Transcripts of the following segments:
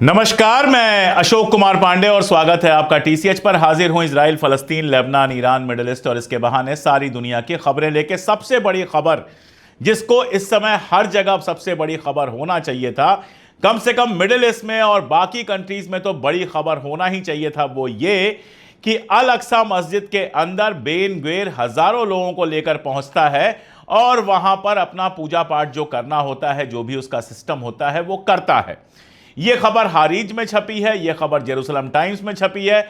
नमस्कार, मैं अशोक कुमार पांडे और स्वागत है आपका टीसीएच पर। हाजिर हूं इजराइल, फलस्तीन, लेबनान, ईरान, मिडिल ईस्ट और इसके बहाने सारी दुनिया की खबरें लेके। सबसे बड़ी खबर जिसको इस समय हर जगह सबसे बड़ी खबर होना चाहिए था, कम से कम मिडिल ईस्ट में और बाकी कंट्रीज में तो बड़ी खबर होना ही चाहिए था, वो ये कि अल अक्सा मस्जिद के अंदर बेन ग्वेर हजारों लोगों को लेकर पहुंचता है और वहां पर अपना पूजा पाठ जो करना होता है, जो भी उसका सिस्टम होता है, वो करता है। यह खबर हारीज में छपी है, यह खबर जेरूसलम टाइम्स में छपी है,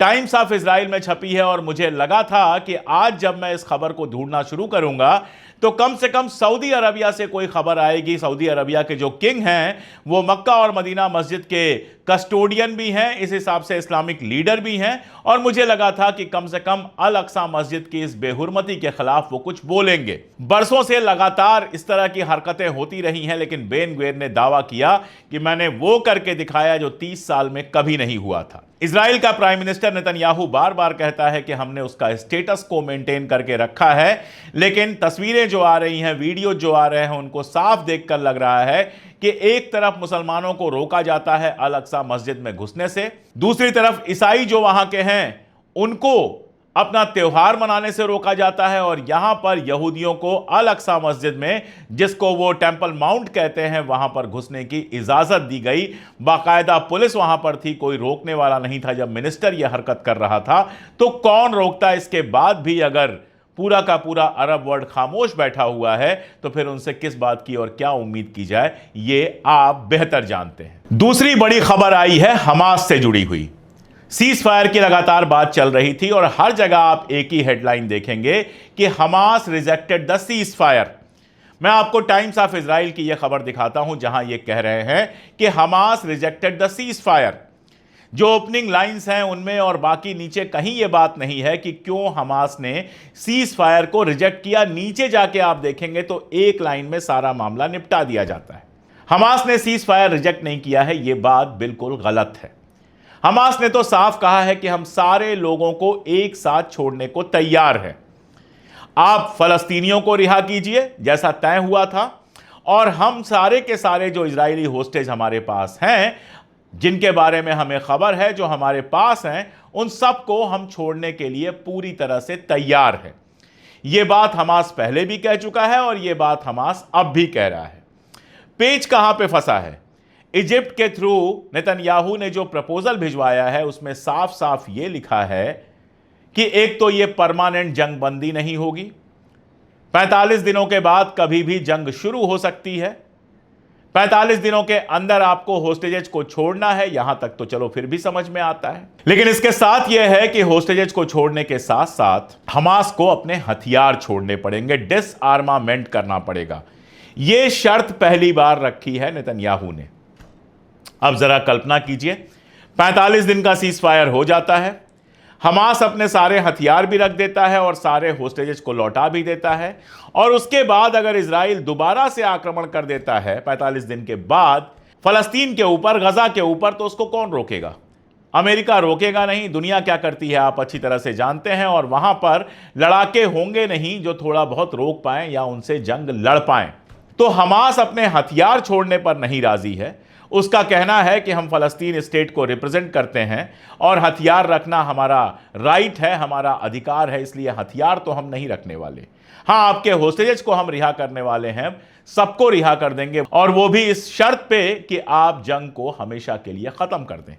टाइम्स ऑफ इजराइल में छपी है। और मुझे लगा था कि आज जब मैं इस खबर को ढूंढना शुरू करूंगा तो कम से कम सऊदी अरबिया से कोई खबर आएगी। सऊदी अरबिया के जो किंग हैं वो मक्का और मदीना मस्जिद के कस्टोडियन भी हैं, इस हिसाब से इस्लामिक लीडर भी हैं। और मुझे लगा था कि कम से कम अल अक्सा मस्जिद की इस बेहुरमती के खिलाफ वो कुछ बोलेंगे। बरसों से लगातार इस तरह की हरकतें होती रही हैं, लेकिन बेन ग्वेर ने दावा किया कि मैंने वो करके दिखाया जो 30 साल में कभी नहीं हुआ था। इजराइल का प्राइम मिनिस्टर नेतन्याहू बार बार कहता है कि हमने उसका स्टेटस को मेंटेन करके रखा है, लेकिन तस्वीरें जो आ रही हैं, वीडियो जो आ रहे हैं, उनको साफ देखकर लग रहा है कि एक तरफ मुसलमानों को रोका जाता है अल अक्सा मस्जिद में घुसने से, दूसरी तरफ ईसाई जो वहां के हैं उनको अपना त्योहार मनाने से रोका जाता है। और यहां पर यहूदियों को अल अक्सा मस्जिद में, जिसको वो टेंपल माउंट कहते हैं, वहां पर घुसने की इजाजत दी गई। बाकायदा पुलिस वहां पर थी, कोई रोकने वाला नहीं था जब मिनिस्टर यह हरकत कर रहा था। तो कौन रोकता? इसके बाद भी अगर पूरा का पूरा अरब वर्ल्ड खामोश बैठा हुआ है तो फिर उनसे किस बात की और क्या उम्मीद की जाए, ये आप बेहतर जानते हैं। दूसरी बड़ी खबर आई है हमास से जुड़ी हुई। सीज फायर की लगातार बात चल रही थी और हर जगह आप एक ही हेडलाइन देखेंगे कि Hamas rejected the cease fire. मैं आपको टाइम्स ऑफ इजराइल की यह खबर दिखाता हूं, जहां यह कह रहे हैं कि Hamas rejected the cease fire. जो ओपनिंग लाइंस हैं उनमें और बाकी नीचे कहीं यह बात नहीं है कि क्यों हमास ने सीज फायर को रिजेक्ट किया। नीचे जाके आप देखेंगे तो एक लाइन में सारा मामला निपटा दिया जाता है। हमास ने सीज फायर रिजेक्ट नहीं किया है, यह बात बिल्कुल गलत है। हमास ने तो साफ कहा है कि हम सारे लोगों को एक साथ छोड़ने को तैयार हैं। आप फलस्तीनियों को रिहा कीजिए जैसा तय हुआ था, और हम सारे के सारे जो इजरायली होस्टेज हमारे पास हैं, जिनके बारे में हमें खबर है, जो हमारे पास हैं, उन सबको हम छोड़ने के लिए पूरी तरह से तैयार हैं। यह बात हमास पहले भी कह चुका है और यह बात हमास अब भी कह रहा है। पेच कहां पे फंसा है? इजिप्ट के थ्रू नेतन्याहू ने जो प्रपोजल भिजवाया है उसमें साफ साफ यह लिखा है कि एक तो यह परमानेंट जंग बंदी नहीं होगी, 45 दिनों के बाद कभी भी जंग शुरू हो सकती है, 45 दिनों के अंदर आपको होस्टेजेस को छोड़ना है। यहां तक तो चलो फिर भी समझ में आता है, लेकिन इसके साथ यह है कि होस्टेजेस को छोड़ने के साथ साथ हमास को अपने हथियार छोड़ने पड़ेंगे, डिसआर्मामेंट करना पड़ेगा। यह शर्त पहली बार रखी है नेतन्याहू ने। अब जरा कल्पना कीजिए, 45 दिन का सीज फायर हो जाता है, हमास अपने सारे हथियार भी रख देता है और सारे होस्टेजेस को लौटा भी देता है, और उसके बाद अगर इजराइल दोबारा से आक्रमण कर देता है 45 दिन के बाद फलस्तीन के ऊपर, गजा के ऊपर, तो उसको कौन रोकेगा? अमेरिका रोकेगा नहीं। दुनिया क्या करती है आप अच्छी तरह से जानते हैं, और वहां पर लड़ाके होंगे नहीं जो थोड़ा बहुत रोक पाएं या उनसे जंग लड़ पाएं। तो हमास अपने हथियार छोड़ने पर नहीं राजी है। उसका कहना है कि हम फलस्तीन स्टेट को रिप्रेजेंट करते हैं और हथियार रखना हमारा राइट है, हमारा अधिकार है, इसलिए हथियार तो हम नहीं रखने वाले। हां, आपके होस्टेजेस को हम रिहा करने वाले हैं, सबको रिहा कर देंगे, और वो भी इस शर्त पे कि आप जंग को हमेशा के लिए खत्म कर दें।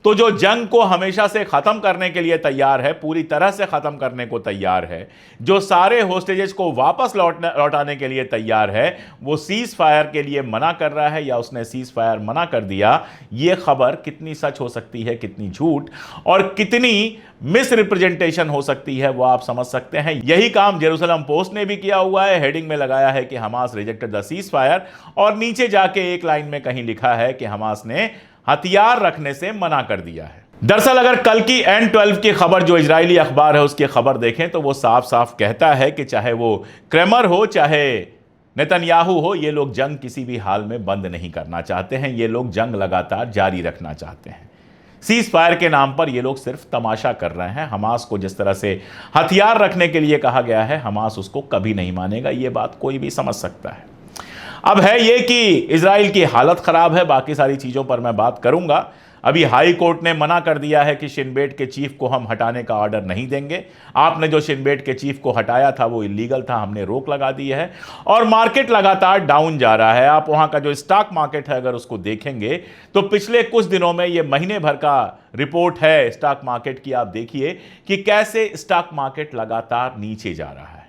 तो जो जंग को हमेशा से खत्म करने के लिए तैयार है, पूरी तरह से खत्म करने को तैयार है, जो सारे होस्टेजेस को वापस लौटाने के लिए तैयार है, वो सीज फायर के लिए मना कर रहा है या उसने सीज फायर मना कर दिया। ये खबर कितनी सच हो सकती है, कितनी झूठ और कितनी मिस रिप्रेजेंटेशन हो सकती है, वो आप समझ सकते हैं। यही काम जेरूसलम पोस्ट ने भी किया हुआ है। हेडिंग में लगाया है कि Hamas rejected the cease fire, और नीचे जाके एक लाइन में कहीं लिखा है कि हमास ने हथियार रखने से मना कर दिया है। दरअसल अगर कल की N12 की खबर, जो इजरायली अखबार है, उसकी खबर देखें तो वो साफ साफ कहता है कि चाहे वो क्रेमर हो, चाहे नेतन्याहू हो, ये लोग जंग किसी भी हाल में बंद नहीं करना चाहते हैं। ये लोग जंग लगातार जारी रखना चाहते हैं। सीज फायर के नाम पर ये लोग सिर्फ तमाशा कर रहे हैं। हमास को जिस तरह से हथियार रखने के लिए कहा गया है, हमास उसको कभी नहीं मानेगा। ये बात कोई भी समझ सकता है। अब है ये कि इजराइल की हालत खराब है, बाकी सारी चीजों पर मैं बात करूंगा। अभी हाई कोर्ट ने मना कर दिया है कि शिन बेट के चीफ को हम हटाने का ऑर्डर नहीं देंगे। आपने जो शिन बेट के चीफ को हटाया था वो इलीगल था, हमने रोक लगा दी है। और मार्केट लगातार डाउन जा रहा है। आप वहां का जो स्टॉक मार्केट है अगर उसको देखेंगे तो पिछले कुछ दिनों में ये महीने भर का रिपोर्ट है स्टॉक मार्केट की, आप देखिए कि कैसे स्टॉक मार्केट लगातार नीचे जा रहा है।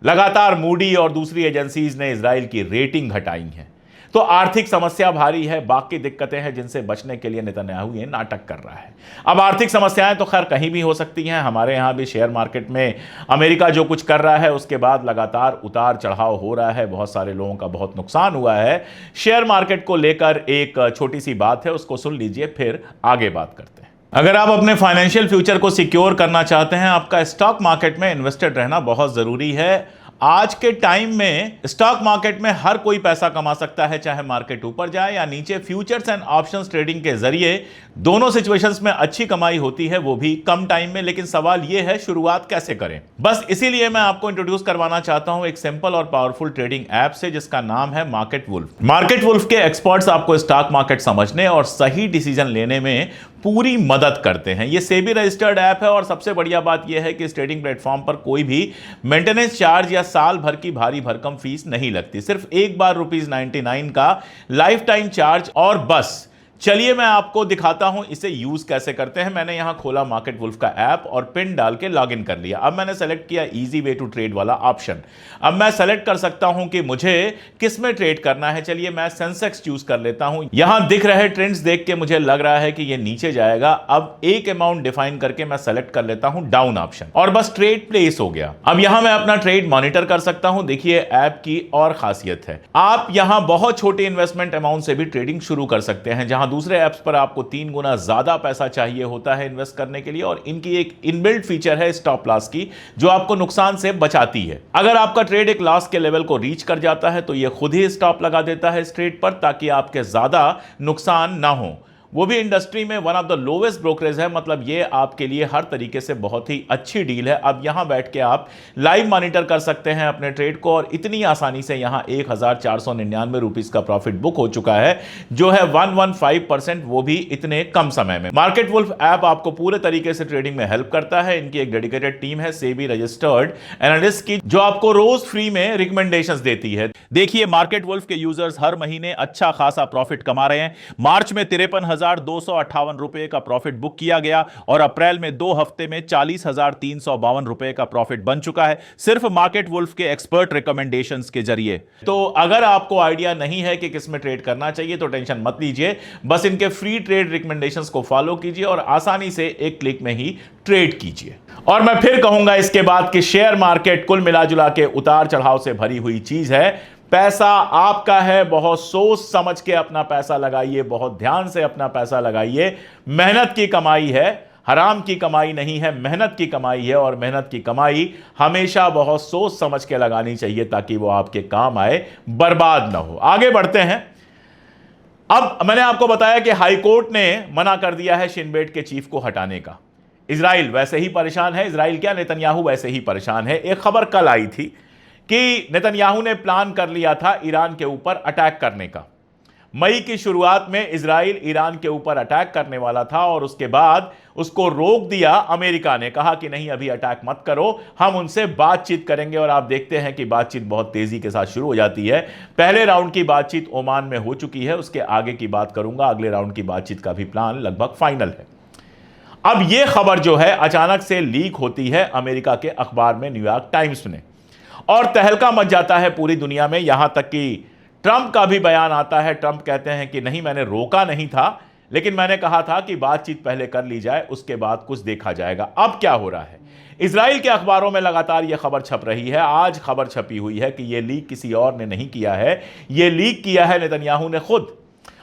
लगातार मूडी और दूसरी एजेंसीज ने इजराइल की रेटिंग घटाई है। तो आर्थिक समस्या भारी है, बाकी दिक्कतें हैं जिनसे बचने के लिए नेतन्याहू ये नाटक कर रहा है। अब आर्थिक समस्याएं तो खैर कहीं भी हो सकती हैं। हमारे यहां भी शेयर मार्केट में अमेरिका जो कुछ कर रहा है उसके बाद लगातार उतार चढ़ाव हो रहा है, बहुत सारे लोगों का बहुत नुकसान हुआ है। शेयर मार्केट को लेकर एक छोटी सी बात है, उसको सुन लीजिए, फिर आगे बात करते हैं। अगर आप अपने फाइनेंशियल फ्यूचर को सिक्योर करना चाहते हैं, आपका स्टॉक मार्केट में इन्वेस्टेड रहना बहुत जरूरी है। आज के टाइम में स्टॉक मार्केट में हर कोई पैसा कमा सकता है, चाहे मार्केट ऊपर जाए या नीचे। फ्यूचर्स एंड ऑप्शंस ट्रेडिंग के जरिए दोनों सिचुएशंस में अच्छी कमाई होती है, वो भी कम टाइम में। लेकिन सवाल यह है शुरुआत कैसे करें। बस इसीलिए मैं आपको इंट्रोड्यूस करवाना चाहता हूं एक सिंपल और पावरफुल ट्रेडिंग ऐप से जिसका नाम है मार्केट वुल्फ। मार्केट वुल्फ के एक्सपर्ट्स आपको स्टॉक मार्केट समझने और सही डिसीजन लेने में पूरी मदद करते हैं। ये सेबी रजिस्टर्ड ऐप है और सबसे बढ़िया बात यह है कि इस ट्रेडिंग प्लेटफॉर्म पर कोई भी मेंटेनेंस चार्ज या साल भर की भारी भरकम फीस नहीं लगती। सिर्फ एक बार ₹99 का लाइफ टाइम चार्ज और बस। चलिए मैं आपको दिखाता हूं इसे यूज कैसे करते हैं। मैंने यहां खोला मार्केट वुल्फ का ऐप और पिन डाल के लॉगिन कर लिया। अब मैंने सेलेक्ट किया इजी वे टू ट्रेड वाला ऑप्शन। अब मैं सेलेक्ट कर सकता हूं कि मुझे किस में ट्रेड करना है। चलिए मैं सेंसेक्स चूज कर लेता हूं। यहां दिख रहे ट्रेंड्स देख के मुझे लग रहा है कि ये नीचे जाएगा। अब एक अमाउंट डिफाइन करके मैं सेलेक्ट कर लेता हूं डाउन ऑप्शन और बस ट्रेड प्लेस हो गया। अब यहां मैं अपना ट्रेड मॉनिटर कर सकता हूं। देखिए ऐप की और खासियत है, आप यहां बहुत छोटे इन्वेस्टमेंट अमाउंट से भी ट्रेडिंग शुरू कर सकते हैं, जहां दूसरे ऐप्स पर आपको 3 गुना ज्यादा पैसा चाहिए होता है इन्वेस्ट करने के लिए। और इनकी एक इनबिल्ट फीचर है स्टॉप लॉस की, जो आपको नुकसान से बचाती है। अगर आपका ट्रेड एक लॉस के लेवल को रीच कर जाता है तो यह खुद ही स्टॉप लगा देता है इस ट्रेड पर, ताकि आपके ज्यादा नुकसान ना हो। वो भी इंडस्ट्री में one of the lowest brokerage है, मतलब ये आपके लिए हर तरीके से बहुत ही अच्छी डील है। अब यहां बैठ के आप लाइव मॉनिटर कर सकते हैं अपने ट्रेड को और इतनी आसानी से यहां 1499 रुपीस का प्रॉफिट बुक हो चुका है, जो है 115%, वो भी इतने कम समय में। मार्केट वुल्फ ऐप आपको पूरे तरीके से ट्रेडिंग में हेल्प करता है। इनकी एक डेडिकेटेड टीम है सेबी रजिस्टर्ड एनालिस्ट की, जो आपको रोज फ्री में रिकमेंडेशंस देती है। देखिए मार्केट वुल्फ के यूजर्स हर महीने अच्छा खासा प्रॉफिट कमा रहे हैं। मार्च में 53,258 रुपए का प्रॉफिट बुक किया गया और अप्रैल में 2 हफ्ते में 40,352 रुपए का प्रॉफिट बन चुका है, सिर्फ मार्केट वुल्फ के एक्सपर्ट रिकमेंडेशंस के जरिए। तो अगर आपको आइडिया नहीं है कि किस में ट्रेड करना चाहिए तो टेंशन मत लीजिए, बस इनके फ्री ट्रेड रिकमेंडेशंस को फॉलो कीजिए और आसानी से एक क्लिक में ही ट्रेड कीजिए। और मैं फिर कहूंगा इसके बाद कि शेयर मार्केट कुल मिलाजुला के उतार चढ़ाव से भरी हुई चीज है। पैसा आपका है, बहुत सोच समझ के अपना पैसा लगाइए, बहुत ध्यान से अपना पैसा लगाइए। मेहनत की कमाई है, हराम की कमाई नहीं है, मेहनत की कमाई है। और मेहनत की कमाई हमेशा बहुत सोच समझ के लगानी चाहिए ताकि वो आपके काम आए, बर्बाद ना हो। आगे बढ़ते हैं। अब मैंने आपको बताया कि हाई कोर्ट ने मना कर दिया है शिन बेट के चीफ को हटाने का। इजराइल वैसे ही परेशान है, इजराइल क्या नेतन्याहू वैसे ही परेशान है। एक खबर कल आई थी कि नेतन्याहू ने प्लान कर लिया था ईरान के ऊपर अटैक करने का। मई की शुरुआत में इजराइल ईरान के ऊपर अटैक करने वाला था और उसके बाद उसको रोक दिया अमेरिका ने। कहा कि नहीं अभी अटैक मत करो, हम उनसे बातचीत करेंगे। और आप देखते हैं कि बातचीत बहुत तेजी के साथ शुरू हो जाती है। पहले राउंड की बातचीत ओमान में हो चुकी है, उसके आगे की बात करूंगा। अगले राउंड की बातचीत का भी प्लान लगभग फाइनल है। अब यह खबर जो है अचानक से लीक होती है अमेरिका के अखबार में, न्यूयॉर्क टाइम्स में, और तहलका मच जाता है पूरी दुनिया में। यहां तक कि ट्रंप का भी बयान आता है। ट्रंप कहते हैं कि नहीं मैंने रोका नहीं था, लेकिन मैंने कहा था कि बातचीत पहले कर ली जाए, उसके बाद कुछ देखा जाएगा। अब क्या हो रहा है, इजराइल के अखबारों में लगातार यह खबर छप रही है। आज खबर छपी हुई है कि यह लीक किसी और ने नहीं किया है, यह लीक किया है नेतन्याहू ने खुद।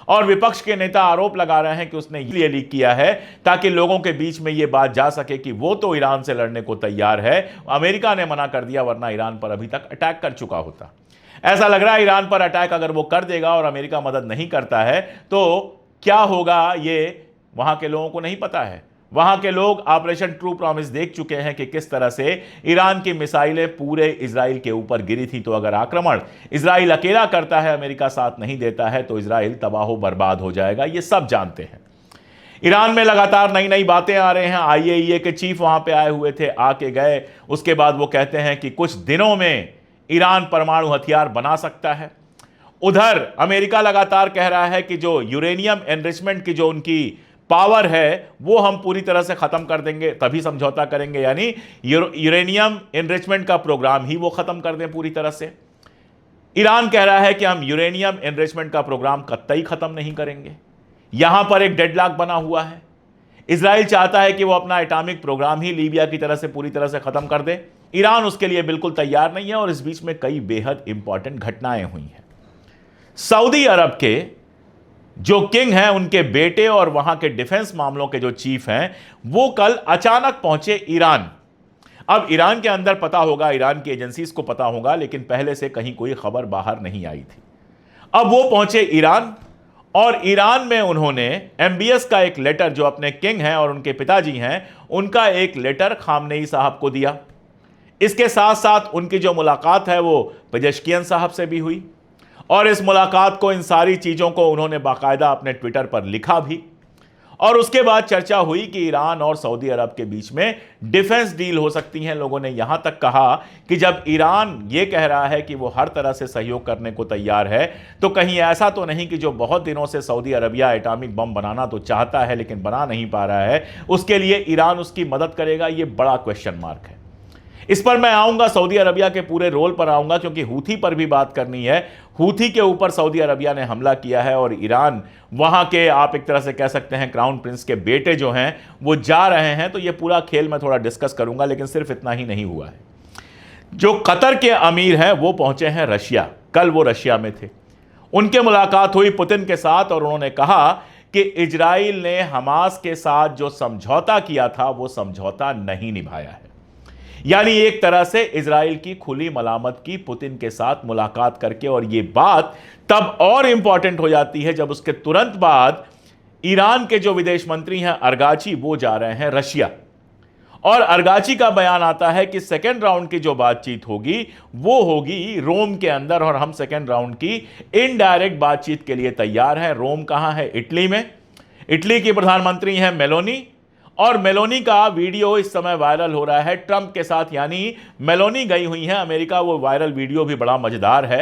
और विपक्ष के नेता आरोप लगा रहे हैं कि उसने ये लीक किया है ताकि लोगों के बीच में यह बात जा सके कि वो तो ईरान से लड़ने को तैयार है, अमेरिका ने मना कर दिया, वरना ईरान पर अभी तक अटैक कर चुका होता। ऐसा लग रहा है ईरान पर अटैक अगर वो कर देगा और अमेरिका मदद नहीं करता है तो क्या होगा ये वहां के लोगों को नहीं पता है। वहां के लोग ऑपरेशन ट्रू प्रॉमिस देख चुके हैं कि किस तरह से ईरान की मिसाइलें पूरे इजराइल के ऊपर गिरी थी। तो अगर आक्रमण इजराइल अकेला करता है, अमेरिका साथ नहीं देता है, तो इजराइल तबाह बर्बाद हो जाएगा। ये सब जानते हैं। ईरान में लगातार नई नई बातें आ रहे हैं। आईएईए के चीफ वहां पे आए हुए थे, आके गए। उसके बाद वो कहते हैं कि कुछ दिनों में ईरान परमाणु हथियार बना सकता है। उधर अमेरिका लगातार कह रहा है कि जो यूरेनियम एनरिचमेंट की जो उनकी पावर है वो हम पूरी तरह से खत्म कर देंगे, तभी समझौता करेंगे। यानी यूरेनियम एनरिचमेंट का प्रोग्राम ही वो खत्म कर दें पूरी तरह से। ईरान कह रहा है कि हम यूरेनियम एनरिचमेंट का प्रोग्राम कतई खत्म नहीं करेंगे। यहां पर एक डेडलॉक बना हुआ है। इजराइल चाहता है कि वो अपना एटॉमिक प्रोग्राम ही लीबिया की तरह से पूरी तरह से खत्म कर दे। ईरान उसके लिए बिल्कुल तैयार नहीं है और इस बीच में कई बेहद इंपॉर्टेंट घटनाएं हुई हैं। सऊदी अरब के जो किंग हैं, उनके बेटे और वहां के डिफेंस मामलों के जो चीफ हैं, वो कल अचानक पहुंचे ईरान। अब ईरान के अंदर पता होगा, ईरान की एजेंसीज को पता होगा, लेकिन पहले से कहीं कोई खबर बाहर नहीं आई थी। अब वो पहुंचे ईरान और ईरान में उन्होंने एमबीएस का एक लेटर, जो अपने किंग हैं और उनके पिताजी हैं, उनका एक लेटर खामनेई साहब को दिया। इसके साथ साथ उनकी जो मुलाकात है वो पेजेश्कियन साहब से भी हुई और इस मुलाकात को, इन सारी चीज़ों को उन्होंने बाकायदा अपने ट्विटर पर लिखा भी। और उसके बाद चर्चा हुई कि ईरान और सऊदी अरब के बीच में डिफेंस डील हो सकती है। लोगों ने यहां तक कहा कि जब ईरान ये कह रहा है कि वो हर तरह से सहयोग करने को तैयार है, तो कहीं ऐसा तो नहीं कि जो बहुत दिनों से सऊदी अरबिया एटॉमिक बम बनाना तो चाहता है लेकिन बना नहीं पा रहा है, उसके लिए ईरान उसकी मदद करेगा। ये बड़ा क्वेश्चन मार्क है। इस पर मैं आऊंगा, सऊदी अरबिया के पूरे रोल पर आऊंगा, क्योंकि हूथी पर भी बात करनी है। हूथी के ऊपर सऊदी अरबिया ने हमला किया है और ईरान, वहां के आप एक तरह से कह सकते हैं क्राउन प्रिंस के बेटे जो हैं वो जा रहे हैं। तो ये पूरा खेल मैं थोड़ा डिस्कस करूंगा, लेकिन सिर्फ इतना ही नहीं हुआ है। जो कतर के अमीर हैं वो पहुंचे हैं रशिया। कल वो रशिया में थे, उनके मुलाकात हुई पुतिन के साथ और उन्होंने कहा कि इजराइल ने हमास के साथ जो समझौता किया था वो समझौता नहीं निभाया है। यानी एक तरह से इजराइल की खुली मलामत की पुतिन के साथ मुलाकात करके। और यह बात तब और इंपॉर्टेंट हो जाती है जब उसके तुरंत बाद ईरान के जो विदेश मंत्री हैं अरगाची, वो जा रहे हैं रशिया। और अरगाची का बयान आता है कि सेकेंड राउंड की जो बातचीत होगी वो होगी रोम के अंदर और हम सेकेंड राउंड की इनडायरेक्ट बातचीत के लिए तैयार हैं। रोम कहां है? इटली में। इटली की प्रधानमंत्री हैं मेलोनी और मेलोनी का वीडियो इस समय वायरल हो रहा है ट्रंप के साथ। यानी मेलोनी गई हुई हैं अमेरिका। वो वायरल वीडियो भी बड़ा मजेदार है।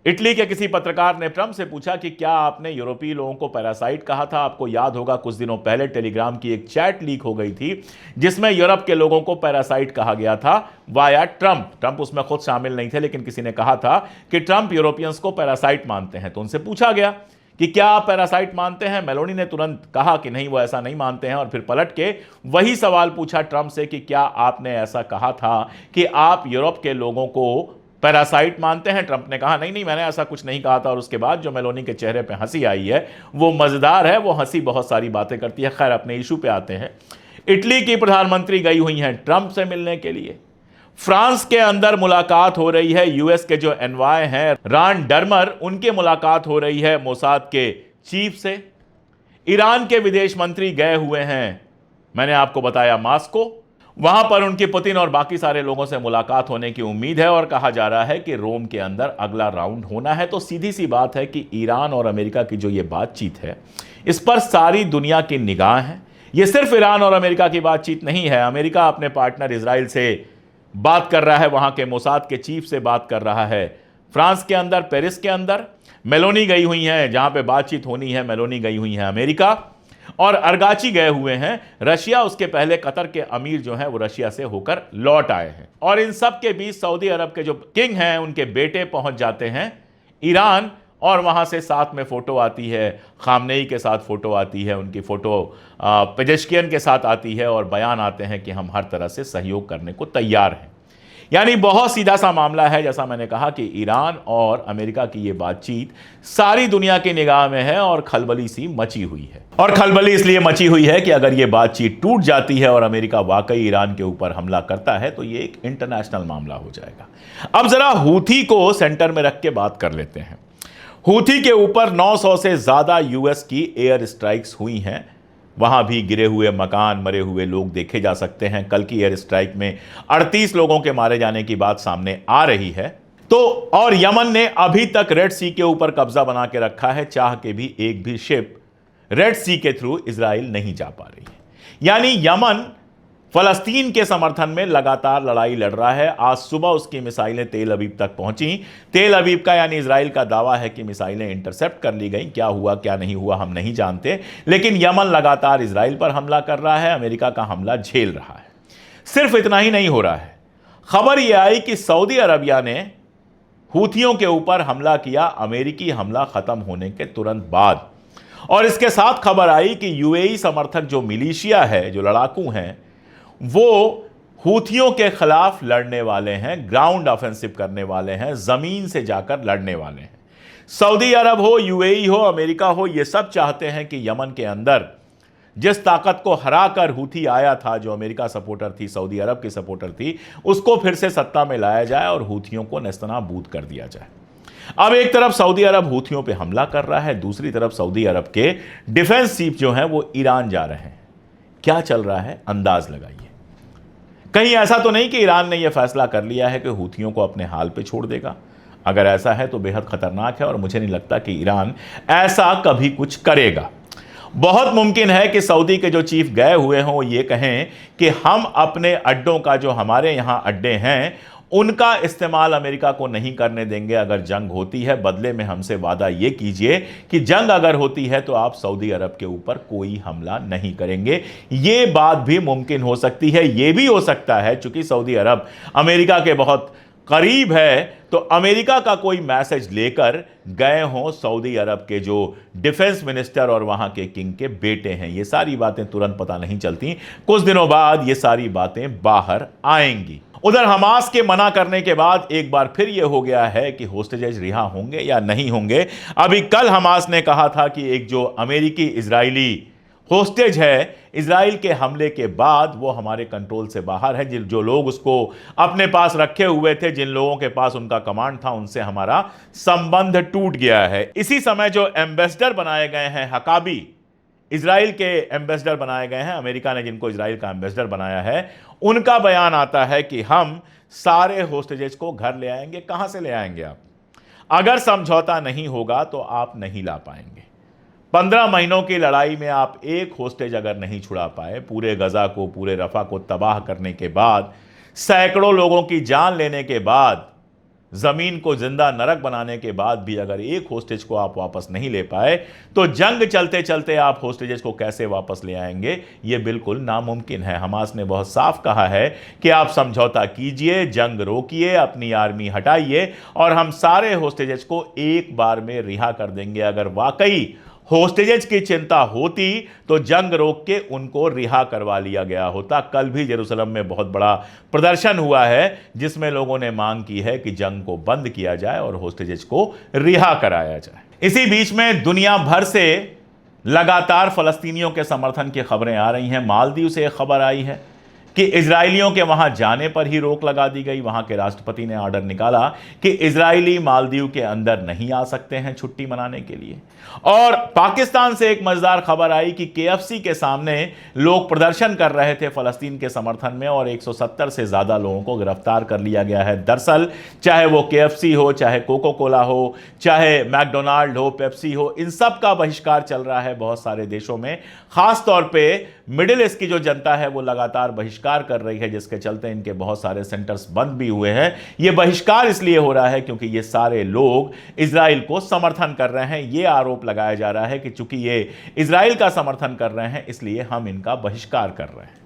इटली के किसी पत्रकार ने ट्रंप से पूछा कि क्या आपने यूरोपीय लोगों को पैरासाइट कहा था? आपको याद होगा कुछ दिनों पहले टेलीग्राम की एक चैट लीक हो गई थी जिसमें यूरोप के लोगों को पैरासाइट कहा गया था वाया ट्रंप। ट्रंप उसमें खुद शामिल नहीं थे, लेकिन किसी ने कहा था कि ट्रंप यूरोपियंस को पैरासाइट मानते हैं। तो उनसे पूछा गया कि क्या आप पैरासाइट मानते हैं? मेलोनी ने तुरंत कहा कि नहीं, वो ऐसा नहीं मानते हैं। और फिर पलट के वही सवाल पूछा ट्रंप से कि क्या आपने ऐसा कहा था कि आप यूरोप के लोगों को पैरासाइट मानते हैं? ट्रंप ने कहा नहीं नहीं, मैंने ऐसा कुछ नहीं कहा था। और उसके बाद जो मेलोनी के चेहरे पे हंसी आई है वो मजेदार है। वो हंसी बहुत सारी बातें करती है। खैर, अपने इशू पे आते हैं। इटली की प्रधानमंत्री गई हुई हैं ट्रंप से मिलने के लिए। फ्रांस के अंदर मुलाकात हो रही है यूएस के जो एनवाय हैं रान डर्मर, उनकी मुलाकात हो रही है मोसाद के चीफ से। ईरान के विदेश मंत्री गए हुए हैं, मैंने आपको बताया, मास्को। वहां पर उनकी पुतिन और बाकी सारे लोगों से मुलाकात होने की उम्मीद है और कहा जा रहा है कि रोम के अंदर अगला राउंड होना है। तो सीधी सी बात है कि ईरान और अमेरिका की जो ये बातचीत है, इस पर सारी दुनिया की निगाह है। ये सिर्फ ईरान और अमेरिका की बातचीत नहीं है। अमेरिका अपने पार्टनर इजराइल से बात कर रहा है, वहां के मोसाद के चीफ से बात कर रहा है। फ्रांस के अंदर, पेरिस के अंदर मेलोनी गई हुई हैं, जहां पे बातचीत होनी है मेलोनी गई हुई हैं अमेरिका। और अरगाची गए हुए हैं रशिया। उसके पहले कतर के अमीर जो हैं वो रशिया से होकर लौट आए हैं। और इन सब के बीच सऊदी अरब के जो किंग हैं उनके बेटे पहुंच जाते हैं ईरान। और वहां से साथ में फोटो आती है, खामनेई के साथ फोटो आती है, उनकी फोटो पेजेश्कियन के साथ आती है और बयान आते हैं कि हम हर तरह से सहयोग करने को तैयार हैं। यानी बहुत सीधा सा मामला है। जैसा मैंने कहा कि ईरान और अमेरिका की ये बातचीत सारी दुनिया की निगाह में है और खलबली सी मची हुई है। और खलबली इसलिए मची हुई है कि अगर ये बातचीत टूट जाती है और अमेरिका वाकई ईरान के ऊपर हमला करता है तो ये एक इंटरनेशनल मामला हो जाएगा। अब जरा हूथी को सेंटर में रख के बात कर लेते हैं। हूथी के ऊपर 900 से ज्यादा यूएस की एयर स्ट्राइक्स हुई हैं वहां भी गिरे हुए मकान, मरे हुए लोग देखे जा सकते हैं। कल की एयर स्ट्राइक में 38 लोगों के मारे जाने की बात सामने आ रही है। तो और यमन ने अभी तक रेड सी के ऊपर कब्जा बना के रखा है, चाह के भी एक भी शिप रेड सी के थ्रू इजराइल नहीं जा पा रही है। यानी यमन फलस्तीन के समर्थन में लगातार लड़ाई लड़ रहा है। आज सुबह उसकी मिसाइलें तेल अवीव तक पहुंची। तेल अवीव का यानी इजराइल का दावा है कि मिसाइलें इंटरसेप्ट कर ली गई। क्या हुआ क्या नहीं हुआ हम नहीं जानते, लेकिन यमन लगातार इजराइल पर हमला कर रहा है, अमेरिका का हमला झेल रहा है। सिर्फ इतना ही नहीं हो रहा है, खबर यह आई कि सऊदी अरबिया ने हूथियों के ऊपर हमला किया अमेरिकी हमला खत्म होने के तुरंत बाद। और इसके साथ खबर आई कि यूएई समर्थक जो मिलिशिया है, जो लड़ाकू हैं, वो हूथियों के खिलाफ लड़ने वाले हैं, ग्राउंड ऑफेंसिव करने वाले हैं, जमीन से जाकर लड़ने वाले हैं। सऊदी अरब हो, यूएई हो, अमेरिका हो, ये सब चाहते हैं कि यमन के अंदर जिस ताकत को हराकर हूथी आया था, जो अमेरिका सपोर्टर थी, सऊदी अरब की सपोर्टर थी, उसको फिर से सत्ता में लाया जाए और हूथियों को नेस्तनाबूद कर दिया जाए। अब एक तरफ सऊदी अरब हूथियों पे हमला कर रहा है, दूसरी तरफ सऊदी अरब के डिफेंस चीफ जो हैं वो ईरान जा रहे हैं। क्या चल रहा है अंदाज लगाइए। कहीं ऐसा तो नहीं कि ईरान ने यह फैसला कर लिया है कि हूथियों को अपने हाल पे छोड़ देगा। अगर ऐसा है तो बेहद खतरनाक है और मुझे नहीं लगता कि ईरान ऐसा कभी कुछ करेगा। बहुत मुमकिन है कि सऊदी के जो चीफ गए हुए हों ये कहें कि हम अपने अड्डों का, जो हमारे यहां अड्डे हैं, उनका इस्तेमाल अमेरिका को नहीं करने देंगे अगर जंग होती है। बदले में हमसे वादा ये कीजिए कि जंग अगर होती है तो आप सऊदी अरब के ऊपर कोई हमला नहीं करेंगे। ये बात भी मुमकिन हो सकती है। ये भी हो सकता है चूंकि सऊदी अरब अमेरिका के बहुत करीब है, तो अमेरिका का कोई मैसेज लेकर गए हों सऊदी अरब के जो डिफेंस मिनिस्टर और वहां के किंग के बेटे हैं। ये सारी बातें तुरंत पता नहीं चलती, कुछ दिनों बाद ये सारी बातें बाहर आएंगी। उधर हमास के मना करने के बाद एक बार फिर यह हो गया है कि होस्टेजेस रिहा होंगे या नहीं होंगे। अभी कल हमास ने कहा था कि एक जो अमेरिकी इजरायली होस्टेज है, इजराइल के हमले के बाद वो हमारे कंट्रोल से बाहर है। जो लोग उसको अपने पास रखे हुए थे, जिन लोगों के पास उनका कमांड था, उनसे हमारा संबंध टूट गया है। इसी समय जो एम्बेसडर बनाए गए हैं, हकाबी इजराइल के एम्बेसडर बनाए गए हैं, अमेरिका ने जिनको इजराइल का एम्बेसडर बनाया है, उनका बयान आता है कि हम सारे होस्टेजेस को घर ले आएंगे। कहां से ले आएंगे आप? अगर समझौता नहीं होगा तो आप नहीं ला पाएंगे। 15 महीनों की लड़ाई में आप एक होस्टेज अगर नहीं छुड़ा पाए, पूरे गजा को, पूरे रफा को तबाह करने के बाद, सैकड़ों लोगों की जान लेने के बाद, जमीन को जिंदा नरक बनाने के बाद भी अगर एक होस्टेज को आप वापस नहीं ले पाए, तो जंग चलते चलते आप होस्टेजेस को कैसे वापस ले आएंगे? यह बिल्कुल नामुमकिन है। हमास ने बहुत साफ कहा है कि आप समझौता कीजिए, जंग रोकिए, अपनी आर्मी हटाइए और हम सारे होस्टेजेस को एक बार में रिहा कर देंगे। अगर वाकई होस्टेजेस की चिंता होती तो जंग रोक के उनको रिहा करवा लिया गया होता। कल भी जेरूसलम में बहुत बड़ा प्रदर्शन हुआ है जिसमें लोगों ने मांग की है कि जंग को बंद किया जाए और होस्टेजेस को रिहा कराया जाए। इसी बीच में दुनिया भर से लगातार फलस्तीनियों के समर्थन की खबरें आ रही हैं। मालदीव से एक खबर आई है कि इजरायलियों के वहां जाने पर ही रोक लगा दी गई। वहां के राष्ट्रपति ने ऑर्डर निकाला कि इजरायली मालदीव के अंदर नहीं आ सकते हैं छुट्टी मनाने के लिए। और पाकिस्तान से एक मजेदार खबर आई कि केएफसी के सामने लोग प्रदर्शन कर रहे थे फलस्तीन के समर्थन में और 170 से ज्यादा लोगों को गिरफ्तार कर लिया गया है। दरअसल चाहे वो केएफसी हो, चाहे कोको कोला हो, चाहे मैकडोनाल्ड हो, पेप्सी हो, इन सब का बहिष्कार चल रहा है बहुत सारे देशों में। खास तौर पे मिडिल ईस्ट की जो जनता है वो लगातार बहिष्कार कर रही है, जिसके चलते इनके बहुत सारे सेंटर्स बंद भी हुए हैं। ये बहिष्कार इसलिए हो रहा है क्योंकि ये सारे लोग इजराइल को समर्थन कर रहे हैं। ये आरोप लगाया जा रहा है कि चूंकि ये इजराइल का समर्थन कर रहे हैं इसलिए हम इनका बहिष्कार कर रहे हैं।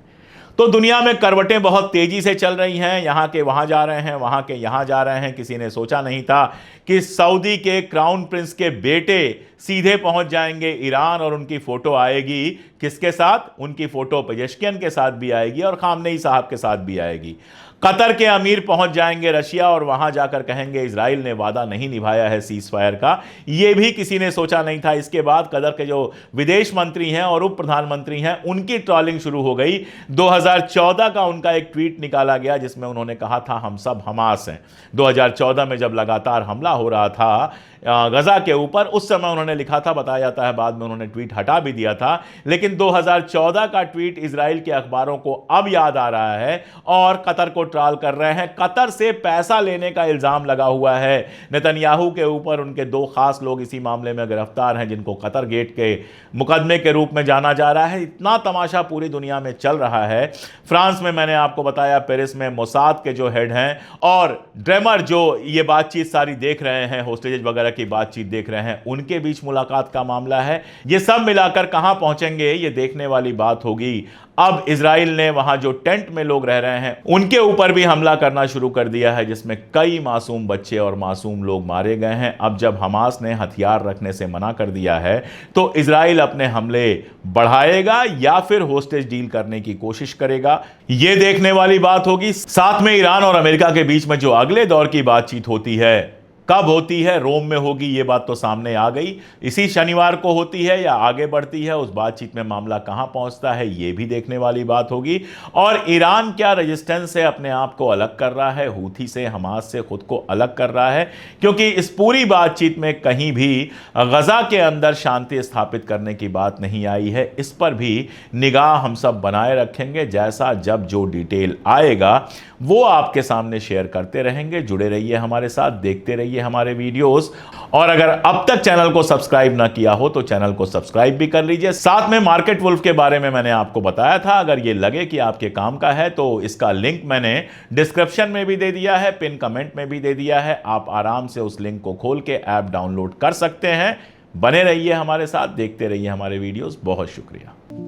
तो दुनिया में करवटें बहुत तेजी से चल रही हैं। यहां के वहां जा रहे हैं, वहां के यहां जा रहे हैं। किसी ने सोचा नहीं था कि सऊदी के क्राउन प्रिंस के बेटे सीधे पहुंच जाएंगे ईरान और उनकी फोटो आएगी किसके साथ? उनकी फोटो पेजेश्कियन के साथ भी आएगी और खामनेई साहब के साथ भी आएगी। कतर के अमीर पहुंच जाएंगे रशिया और वहां जाकर कहेंगे इजराइल ने वादा नहीं निभाया है सीज फायर का। यह भी किसी ने सोचा नहीं था। इसके बाद कतर के जो विदेश मंत्री हैं और उप प्रधानमंत्री हैं उनकी ट्रॉलिंग शुरू हो गई। 2014 का उनका एक ट्वीट निकाला गया जिसमें उन्होंने कहा था हम सब हमास हैं। 2014 में जब लगातार हमला हो रहा था गजा के ऊपर। उस समय उन्होंने लिखा था, बताया जाता है बाद में उन्होंने ट्वीट हटा भी दिया था, लेकिन 2014 का ट्वीट इजराइल के अखबारों को अब याद आ रहा है और कतर को ट्राल कर रहे हैं। कतर से पैसा लेने का इल्जाम लगा हुआ है नेतन्याहू के ऊपर। उनके दो खास लोग इसी मामले में गिरफ्तार हैं, जिनको कतर गेट के मुकदमे के रूप में जाना जा रहा है। इतना तमाशा पूरी दुनिया में चल रहा है। फ्रांस में मैंने आपको बताया, पेरिस में मोसाद के जो हेड हैं और ड्रेमर जो ये बातचीत सारी देख रहे हैं, होस्टेजेस वगैरह की बातचीत देख रहे हैं, उनके बीच मुलाकात का मामला है। ये सब मिलाकर कहां पहुंचेंगे ये देखने वाली बात होगी। अब इजराइल ने वहां जो टेंट में लोग रह रहे हैं उनके ऊपर भी हमला करना शुरू कर दिया है, जिसमें कई मासूम बच्चे और मासूम लोग मारे गए हैं। अब जब हमास ने हथियार रखने से मना कर दिया है तो इजराइल अपने हमले बढ़ाएगा या फिर होस्टेज डील करने की कोशिश करेगा, यह देखने वाली बात होगी। साथ में ईरान और अमेरिका के बीच में जो अगले दौर की बातचीत होती है, कब होती है, रोम में होगी, ये बात तो सामने आ गई। इसी शनिवार को होती है या आगे बढ़ती है, उस बातचीत में मामला कहां पहुंचता है ये भी देखने वाली बात होगी। और ईरान क्या रेजिस्टेंस से अपने आप को अलग कर रहा है, हूथी से, हमास से खुद को अलग कर रहा है, क्योंकि इस पूरी बातचीत में कहीं भी गजा के अंदर शांति स्थापित करने की बात नहीं आई है। इस पर भी निगाह हम सब बनाए रखेंगे। जैसा जब जो डिटेल आएगा वो आपके सामने शेयर करते रहेंगे। जुड़े रहिए हमारे साथ, देखते रहिए हमारे वीडियोस। और अगर अब तक चैनल को सब्सक्राइब ना किया हो तो चैनल को सब्सक्राइब भी कर लीजिए। साथ में मार्केट वुल्फ के बारे में मैंने आपको बताया था, अगर ये लगे कि आपके काम का है तो इसका लिंक मैंने डिस्क्रिप्शन में भी दे दिया है, पिन कमेंट में भी दे दिया है। आप आराम से उस लिंक को खोल के ऐप डाउनलोड कर सकते हैं। बने रहिए हमारे साथ, देखते रहिए हमारे वीडियोस। बहुत शुक्रिया।